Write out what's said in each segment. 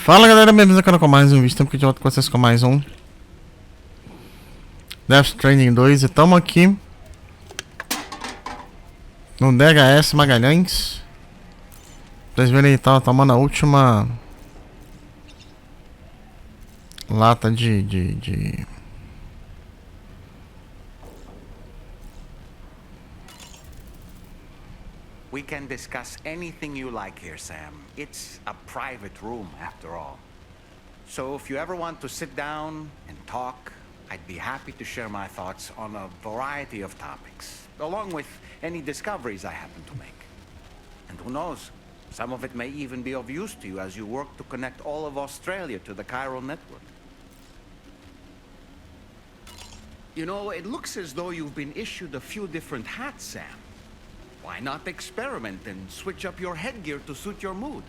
Fala galera, bem-vindos ao canal com mais um vídeo. Estamos aqui de volta com vocês com mais um Stranding 2 e estamos aqui no DHS Magalhães. Vocês verem aí, tá tomando a última lata de We can discuss anything you like here, Sam. It's a private room, after all. So if you ever want to sit down and talk, I'd be happy to share my thoughts on a variety of topics, along with any discoveries I happen to make. And who knows, some of it may even be of use to you as you work to connect all of Australia to the chiral network. You know, it looks as though you've been issued a few different hats, Sam. Why not experiment and switch up your headgear to suit your mood?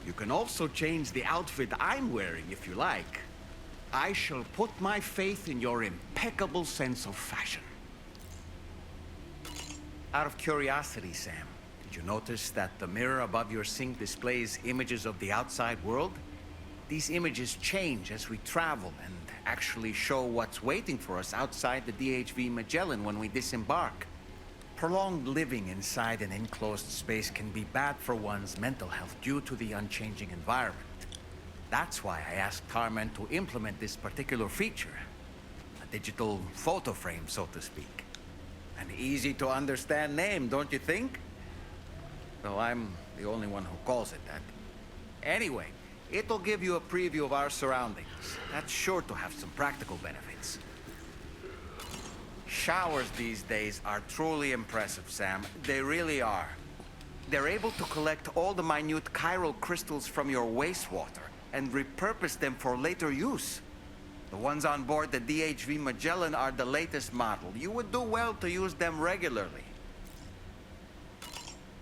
You can also change the outfit I'm wearing if you like. I shall put my faith in your impeccable sense of fashion. Out of curiosity, Sam, did you notice that the mirror above your sink displays images of the outside world? These images change as we travel and actually show what's waiting for us outside the DHV Magellan when we disembark. Prolonged living inside an enclosed space can be bad for one's mental health due to the unchanging environment. That's why I asked Carmen to implement this particular feature. A digital photo frame, so to speak. An easy to understand name, don't you think? Though I'm the only one who calls it that. Anyway, it'll give you a preview of our surroundings. That's sure to have some practical benefits. Showers these days are truly impressive, Sam. They really are. They're able to collect all the minute chiral crystals from your wastewater and repurpose them for later use. The ones on board the DHV Magellan are the latest model. You would do well to use them regularly.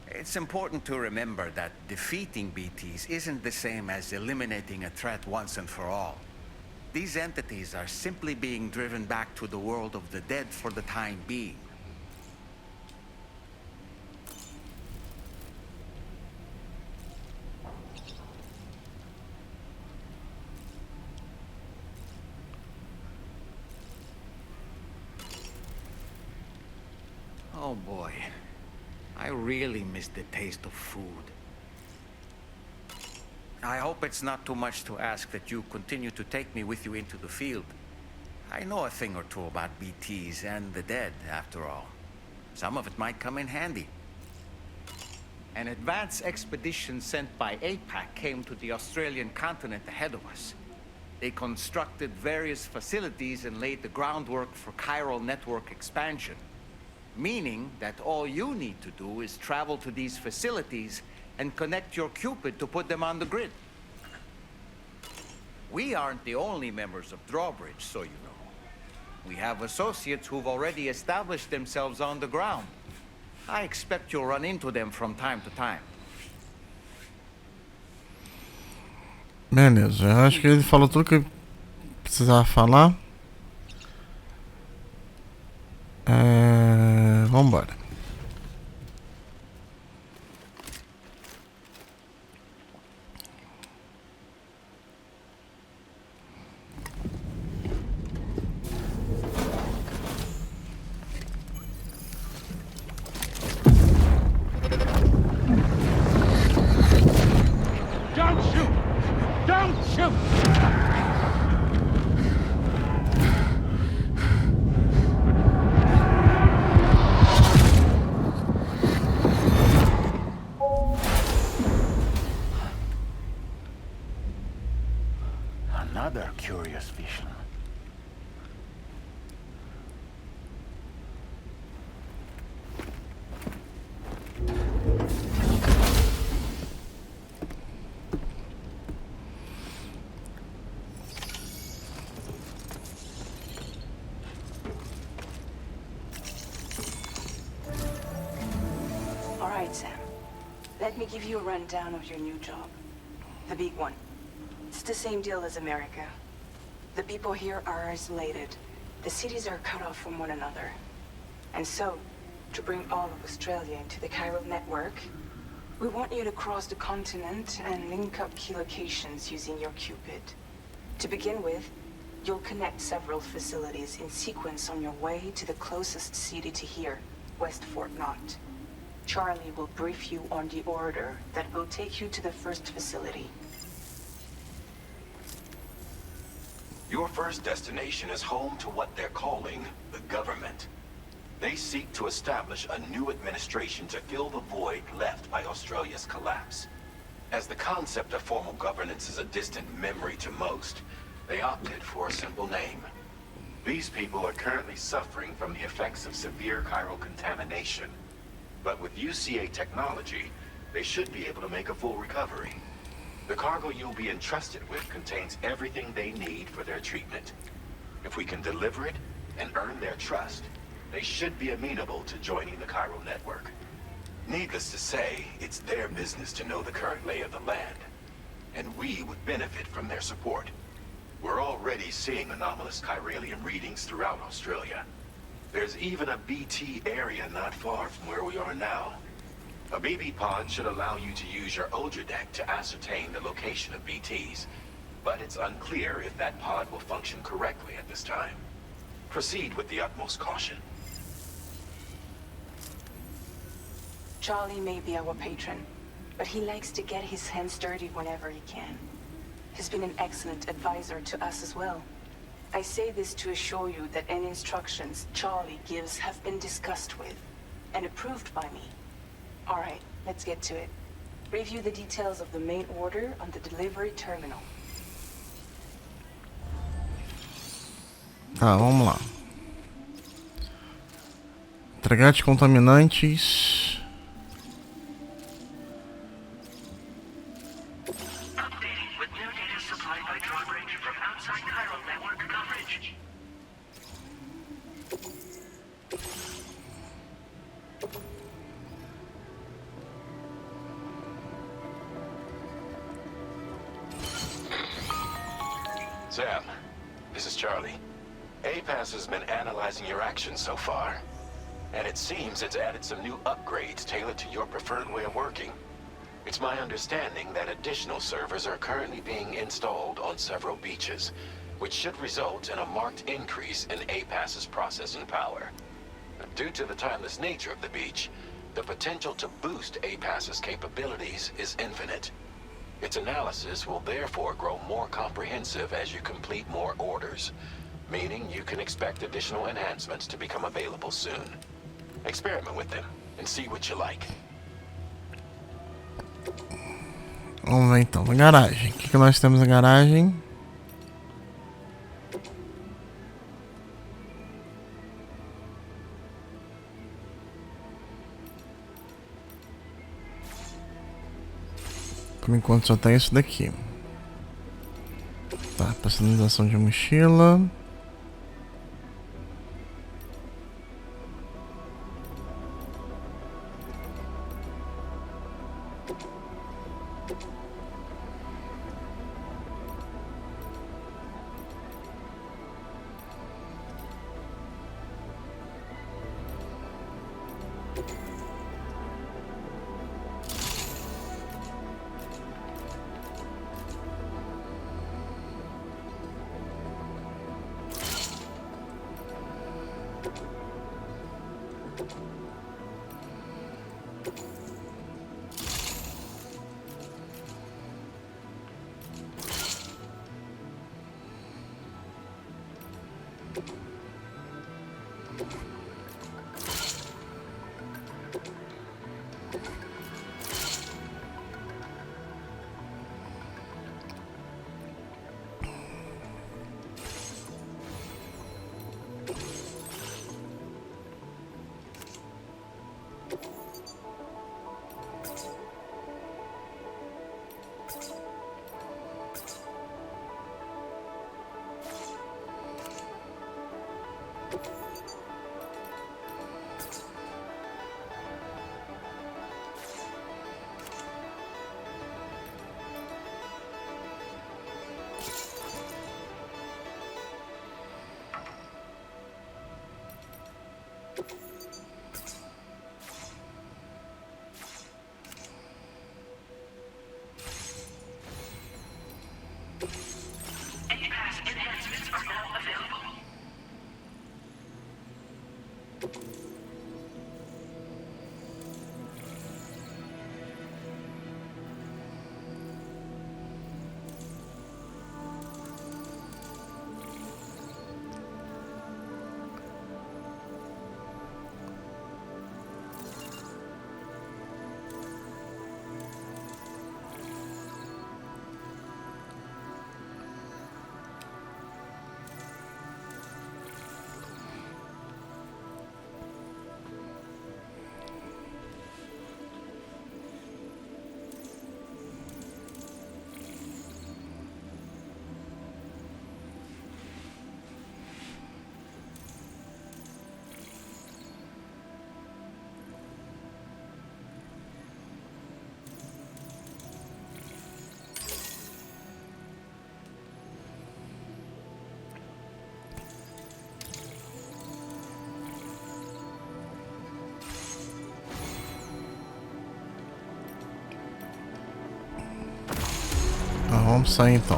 It's important to remember that defeating BTs isn't the same as eliminating a threat once and for all. These entities are simply being driven back to the world of the dead for the time being. Oh boy, I really miss the taste of food. I hope it's not too much to ask that you continue to take me with you into the field. I know a thing or two about BTs and the dead, after all. Some of it might come in handy. An advance expedition sent by APAC came to the Australian continent ahead of us. They constructed various facilities and laid the groundwork for chiral network expansion. Meaning that all you need to do is travel to these facilities and connect your Cupid to put them on the grid. We aren't the only members of Drawbridge, so you know. We have associates who've already established themselves on the ground. I expect you'll run into them from time to time. Beleza, eu acho que ele falou tudo que precisava falar. Vambora. Don't shoot! Don't shoot! Another curious vision. All right, Sam. Let me give you a rundown of your new job. The big one. It's the same deal as America. The people here are isolated. The cities are cut off from one another. And so, to bring all of Australia into the chiral network, We want you to cross the continent and link up key locations using your Cupid. To begin with, you'll connect several facilities in sequence on your way to the closest city to here, West Fort Knott. Charlie will brief you on the order that will take you to the first facility. Your first destination is home to what they're calling the government. They seek to establish a new administration to fill the void left by Australia's collapse. As the concept of formal governance is a distant memory to most, they opted for a simple name. These people are currently suffering from the effects of severe chiral contamination. But with UCA technology, they should be able to make a full recovery. The cargo you'll be entrusted with contains everything they need for their treatment. If we can deliver it and earn their trust, they should be amenable to joining the chiral network. Needless to say, it's their business to know the current lay of the land, and we would benefit from their support. We're already seeing anomalous chiralium readings throughout Australia. There's even a BT area not far from where we are now. A BB pod should allow you to use your Ultra deck to ascertain the location of BTs, but it's unclear if that pod will function correctly at this time. Proceed with the utmost caution. Charlie may be our patron, but he likes to get his hands dirty whenever he can. He's been an excellent advisor to us as well. I say this to assure you that any instructions Charlie gives have been discussed with and approved by me. All right, let's get to it. Review the details of the main order on the delivery terminal. Tá, vamos lá. Entregar de contaminantes. Updating with new data supplied by drawbridge from outside chiral network coverage. Sam, this is Charlie. APAS has been analyzing your actions so far, and it seems it's added some new upgrades tailored to your preferred way of working. It's my understanding that additional servers are currently being installed on several beaches, which should result in a marked increase in APAS's processing power. Due to the timeless nature of the beach, the potential to boost APAS's capabilities is infinite. Its analysis will therefore grow more comprehensive as you complete more orders, meaning you can expect additional enhancements to become available soon. Experiment with them and see what you like. Vamos ver então, a garagem. O que nós temos na garagem? Por enquanto só tem isso daqui. Tá, personalização de mochila. Vamos sair então.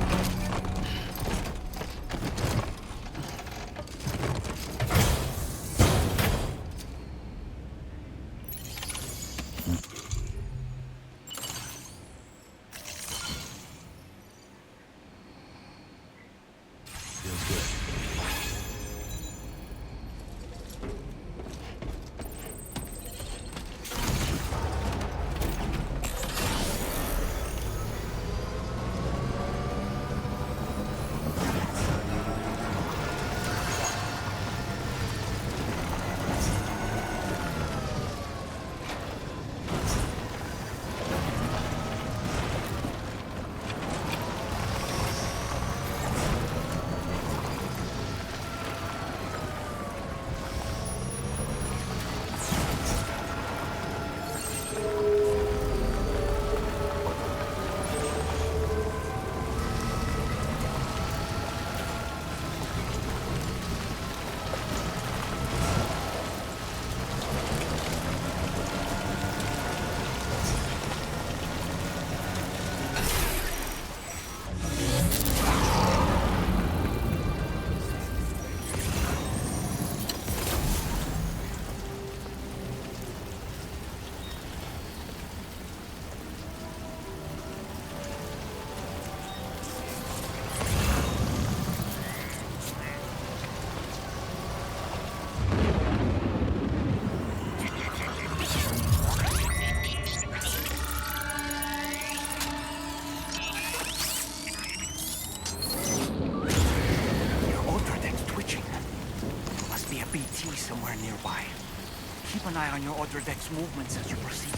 Somewhere nearby. Keep an eye on your other deck's movements as you proceed.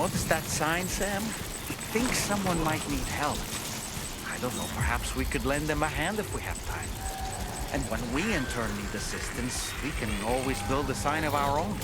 notice that sign, Sam? It thinks someone might need help. I don't know, perhaps we could lend them a hand if we have time. And when we in turn need assistance, we can always build a sign of our own.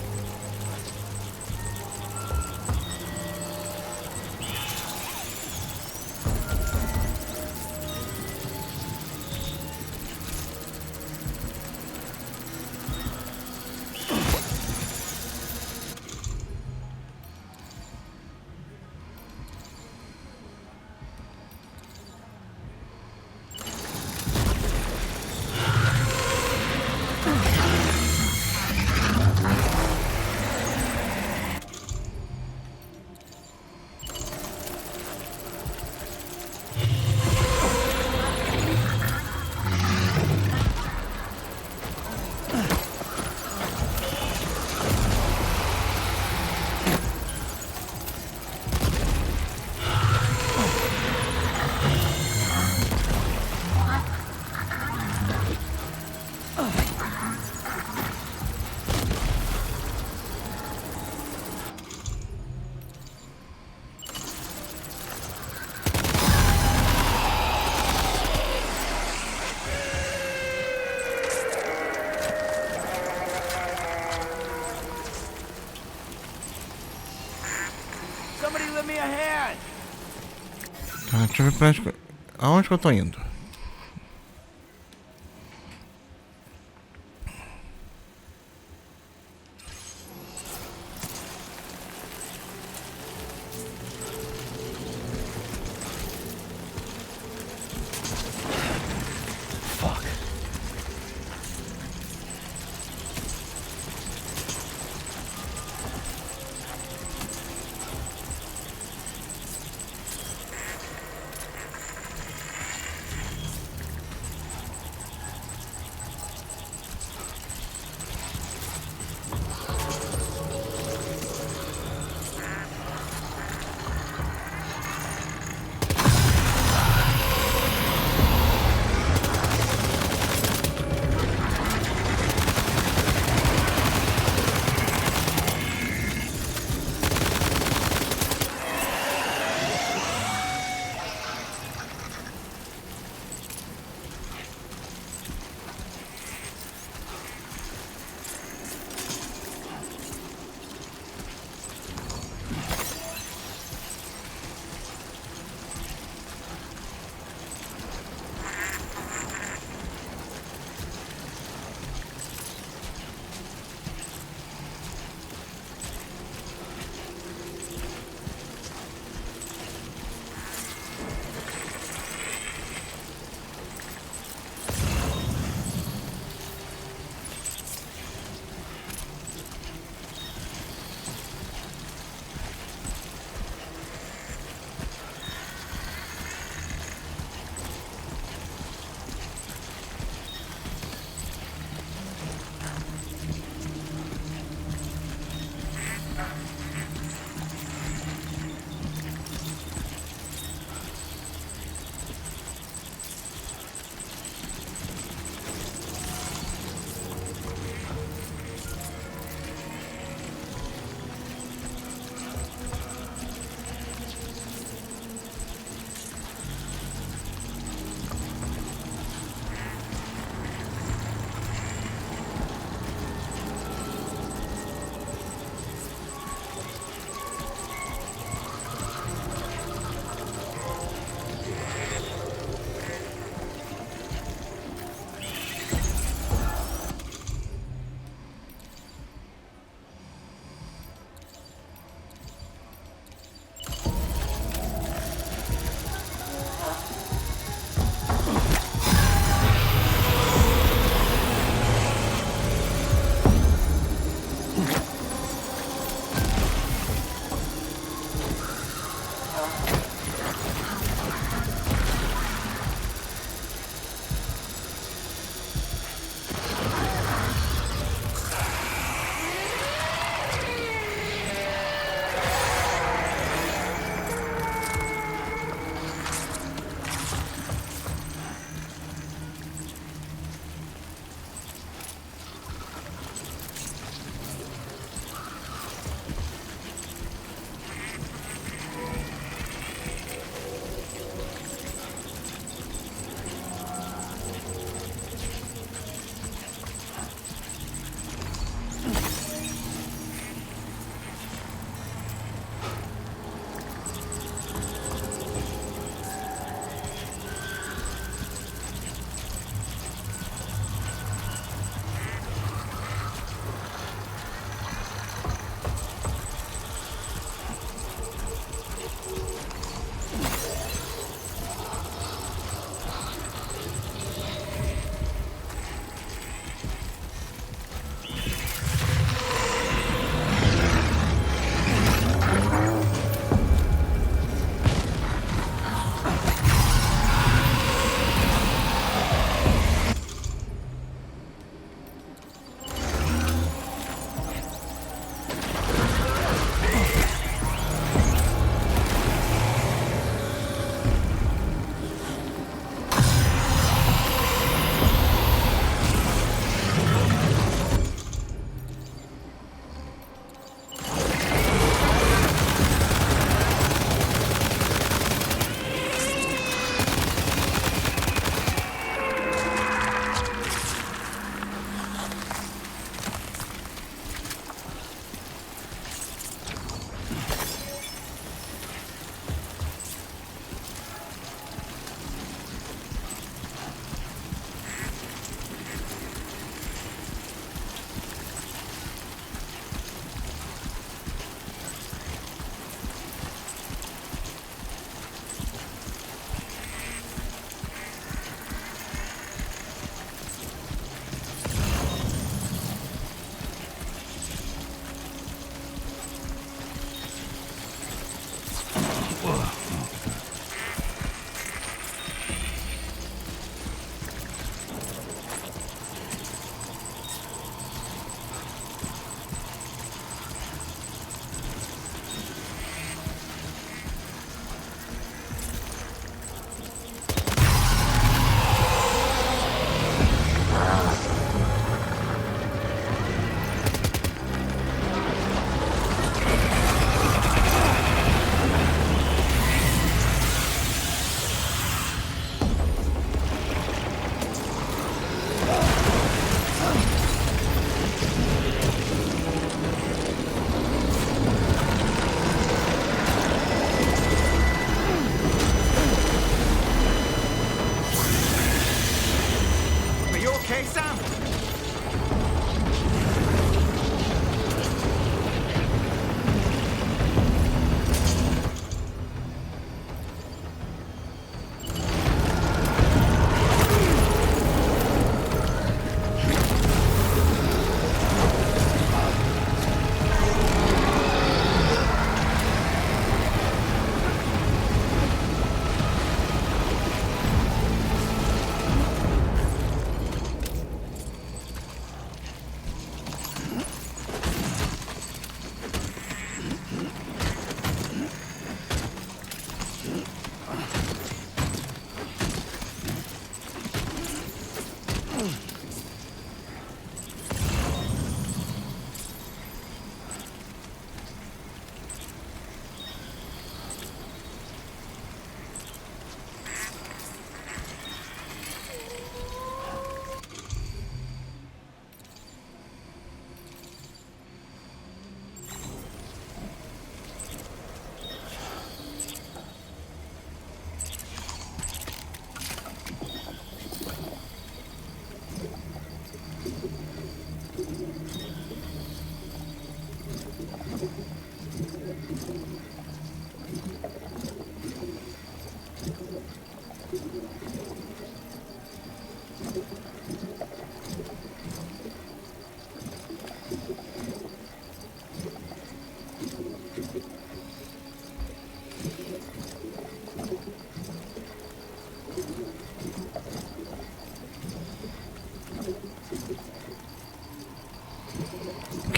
Tá, deixa eu ver pra onde, aonde que eu tô indo.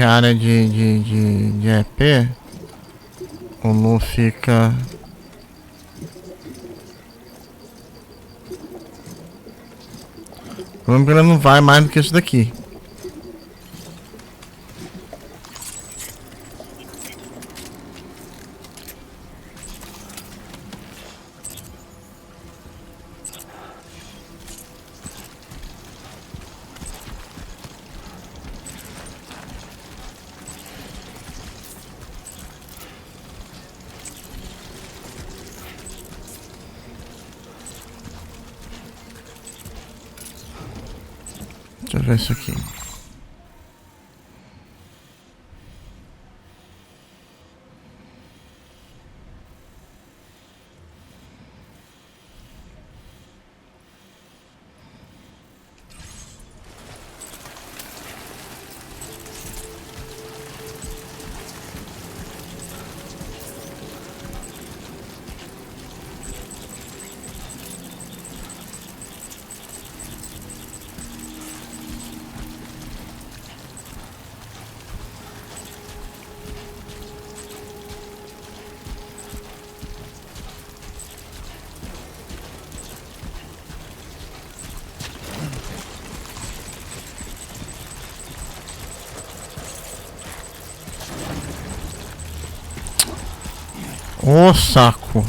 que é a área de EP, o Lu fica... O problema é que ele não vai mais do que isso daqui. Deixa eu ver isso aqui. Ô saco.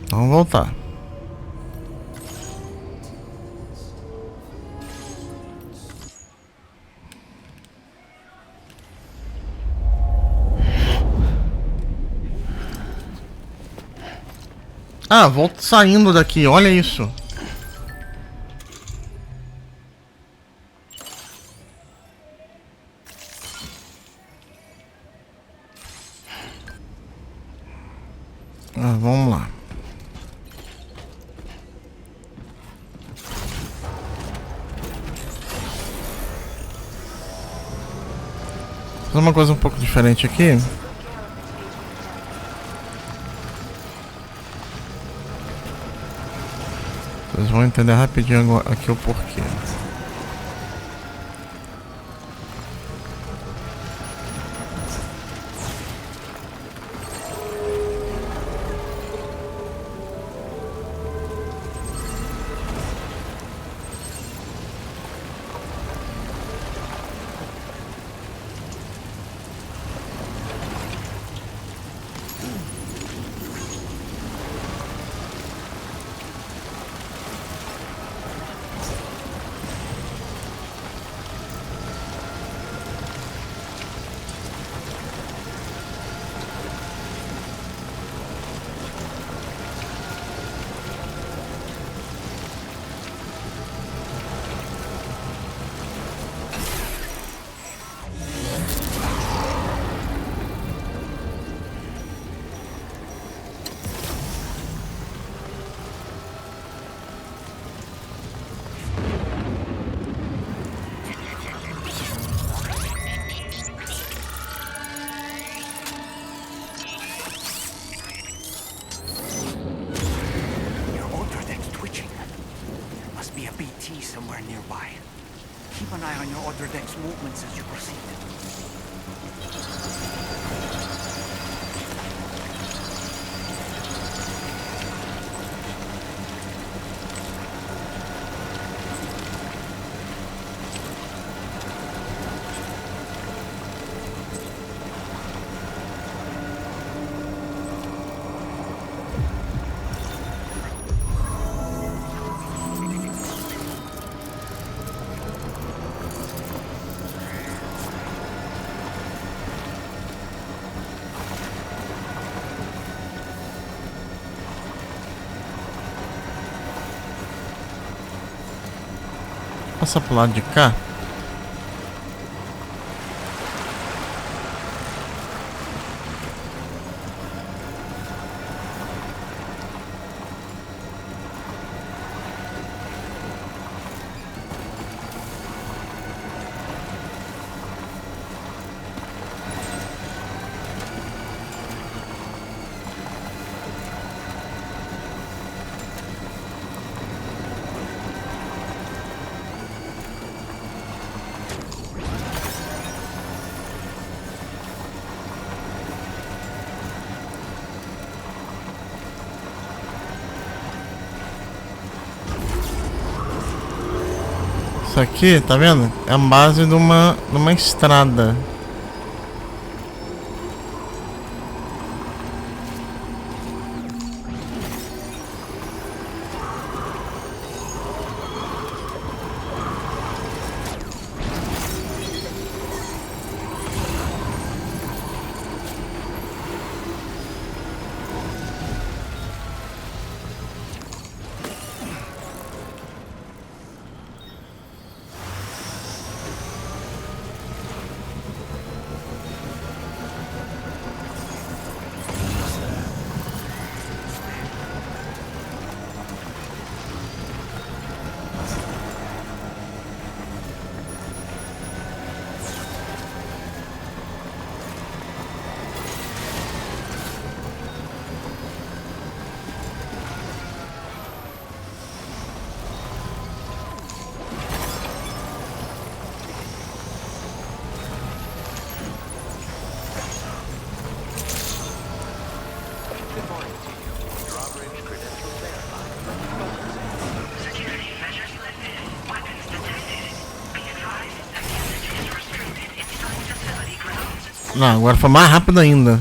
Vamos voltar. Ah, volto saindo daqui, olha isso. Ah, vamos lá. Fazer uma coisa um pouco diferente aqui. Vocês vão entender rapidinho aqui o porquê. Somewhere nearby. Keep an eye on your other deck's movements as you proceed. Passa pro lado de cá. Isso aqui, tá vendo? É a base de uma estrada. Não, agora foi mais rápido ainda.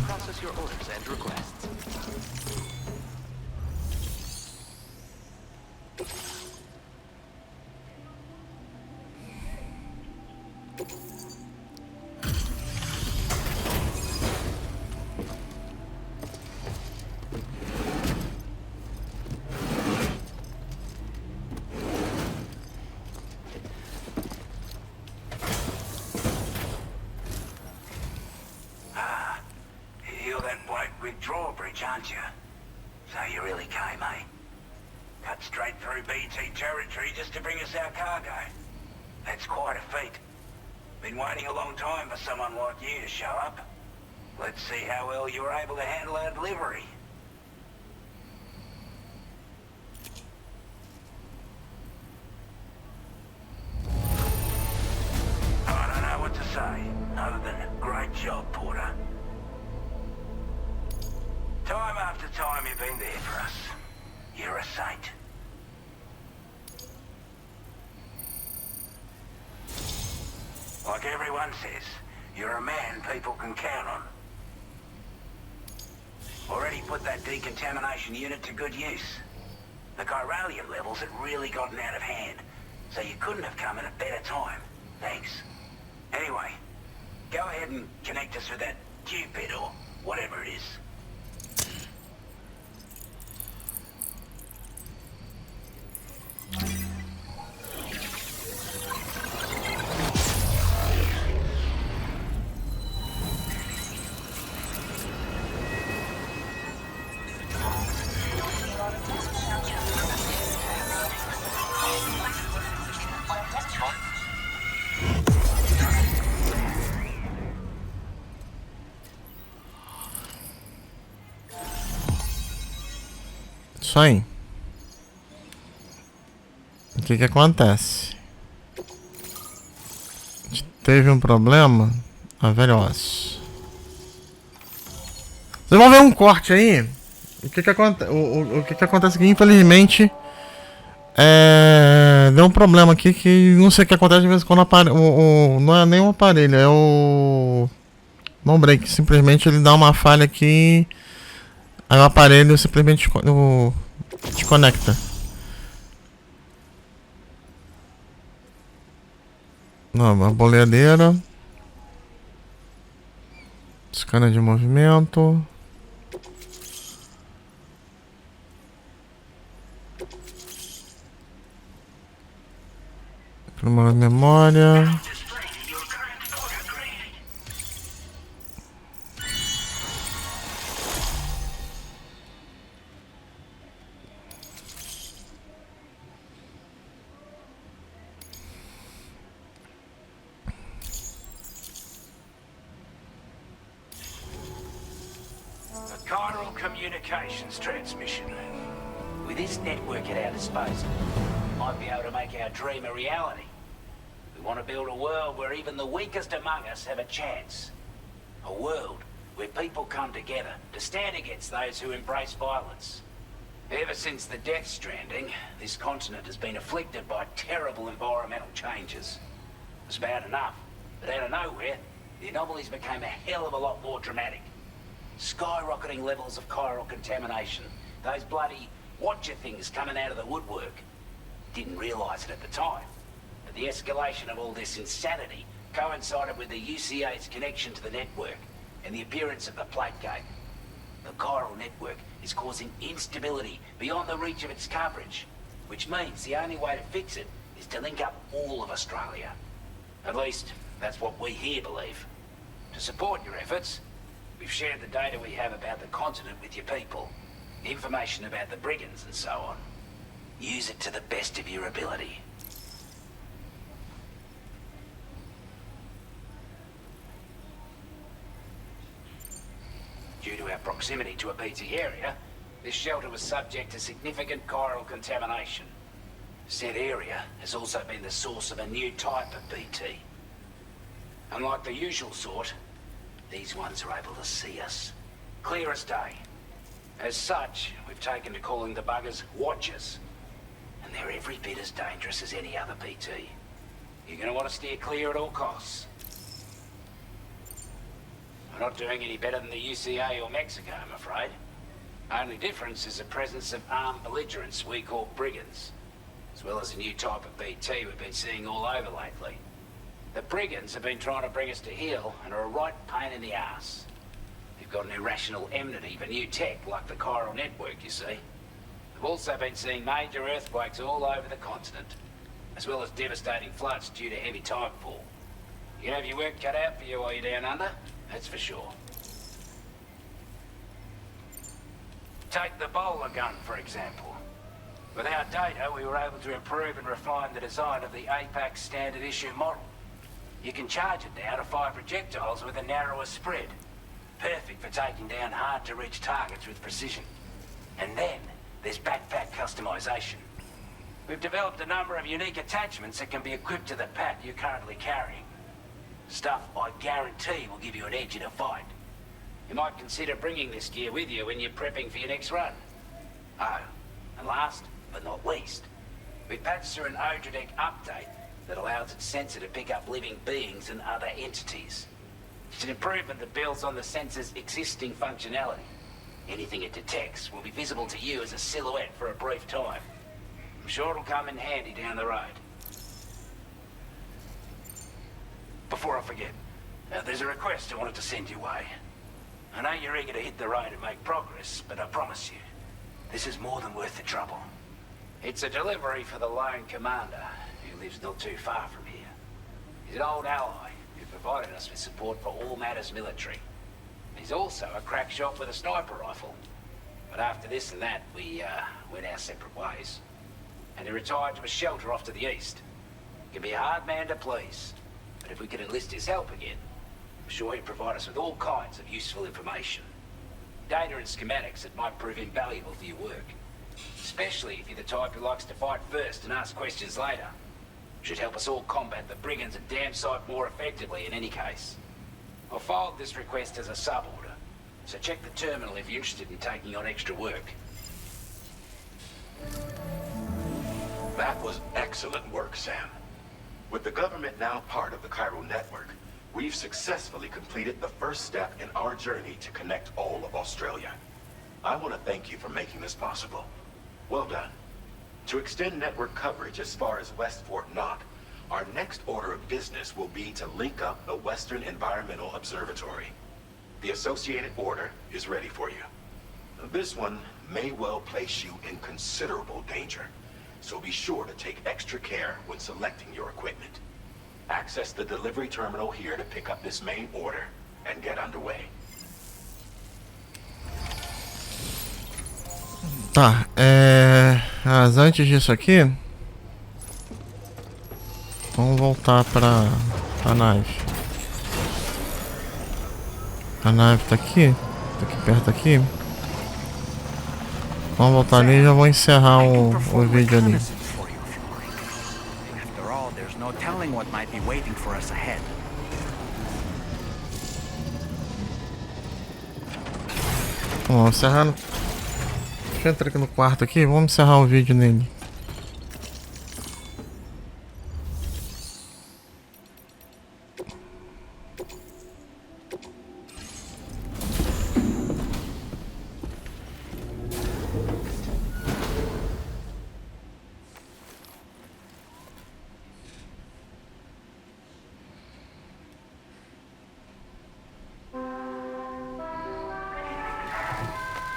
You're that bloke with drawbridge, aren't you? So you really came, eh? Cut straight through BT territory just to bring us our cargo. That's quite a feat. Been waiting a long time for someone like you to show up. Let's see how well you were able to handle our delivery. I don't know what to say, other than great job, Porter. Time after time you've been there for us. You're a saint. Like everyone says, you're a man people can count on. Already put that decontamination unit to good use. The chiralium levels had really gotten out of hand, so you couldn't have come at a better time. Thanks. Anyway, go ahead and connect us with that Cupid or whatever it is. Isso aí. O que que acontece? A gente teve um problema. A veloz. Vocês vão ver um corte aí. O que que acontece? O que que acontece aqui, infelizmente, deu um problema aqui que não sei o que acontece de vez em quando não é nem o aparelho, é o não break, simplesmente ele dá uma falha aqui, aí o aparelho simplesmente desconecta. Nova boleadeira, scanner de movimento. Primeira memória. Chiral communications transmission. With this network at our disposal, we might be able to make our dream a reality. We want to build a world where even the weakest among us have a chance. A world where people come together to stand against those who embrace violence. Ever since the Death Stranding, this continent has been afflicted by terrible environmental changes. It's bad enough, but out of nowhere, the anomalies became a hell of a lot more dramatic. Skyrocketing levels of chiral contamination. Those bloody watcher things coming out of the woodwork. Didn't realise it at the time, but the escalation of all this insanity coincided with the UCA's connection to the network and the appearance of the plate gate. The chiral network is causing instability beyond the reach of its coverage, which means the only way to fix it is to link up all of Australia. At least, that's what we here believe. To support your efforts, we've shared the data we have about the continent with your people. Information about the brigands and so on. Use it to the best of your ability. Due to our proximity to a BT area, this shelter was subject to significant chiral contamination. Said area has also been the source of a new type of BT. Unlike the usual sort, these ones are able to see us. Clear as day. As such, we've taken to calling the buggers Watchers. And they're every bit as dangerous as any other BT. You're going to want to steer clear at all costs. We're not doing any better than the UCA or Mexico, I'm afraid. Only difference is the presence of armed belligerents we call brigands. as well as a new type of BT we've been seeing all over lately. The brigands have been trying to bring us to heel and are a right pain in the ass. They've got an irrational enmity for new tech like the chiral network, you see. We've also been seeing major earthquakes all over the continent, as well as devastating floods due to heavy tidefall. You have your work cut out for you while you're down under, that's for sure. Take the bowler gun, for example. With our data, we were able to improve and refine the design of the APAC standard issue model. You can charge it now to fire projectiles with a narrower spread. Perfect for taking down hard-to-reach targets with precision. And then, there's backpack customization. We've developed a number of unique attachments that can be equipped to the PAT you're currently carrying. Stuff I guarantee will give you an edge in a fight. You might consider bringing this gear with you when you're prepping for your next run. Oh, and last but not least, we patched through an Ajude update that allows its sensor to pick up living beings and other entities. It's an improvement that builds on the sensor's existing functionality. Anything it detects will be visible to you as a silhouette for a brief time. I'm sure it'll come in handy down the road. Before I forget, there's a request I wanted to send your way. I know you're eager to hit the road and make progress, but I promise you, this is more than worth the trouble. It's a delivery for the lone commander, who lives not too far from here. He's an old ally who provided us with support for all matters military. He's also a crack shot with a sniper rifle. But after this and that, we went our separate ways. And he retired to a shelter off to the east. He can be a hard man to please, but if we could enlist his help again, I'm sure he'd provide us with all kinds of useful information. Data and schematics that might prove invaluable for your work. Especially if you're the type who likes to fight first and ask questions later. Should help us all combat the brigands and damn sight more effectively in any case. I'll filed this request as a sub-order, so check the terminal if you're interested in taking on extra work. That was excellent work, Sam. With the government now part of the chiral network, we've successfully completed the first step in our journey to connect all of Australia. I want to thank you for making this possible. Well done. To extend network coverage as far as West Fort Knox, our next order of business will be to link up the Western Environmental Observatory. The associated order is ready for you. This one may well place you in considerable danger, so be sure to take extra care when selecting your equipment. Access the delivery terminal here to pick up this main order and get underway. Tá, mas antes disso aqui, vamos voltar pra nave. A nave tá aqui perto aqui. Vamos voltar ali e já vou encerrar o vídeo ali. After all, there's no telling what might be waiting for us ahead. Vamos encerrar. Deixa eu entrar aqui no quarto aqui, vamos encerrar o vídeo nele.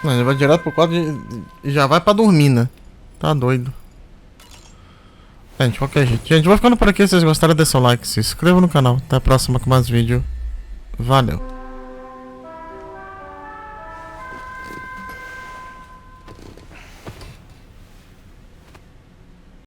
Não, ele vai direto pro quarto e já vai pra dormir, né? Tá doido. Gente, qualquer jeito. Gente, vou ficando por aqui. Se vocês gostaram, deixa o like, se inscreva no canal. Até a próxima com mais vídeo. Valeu.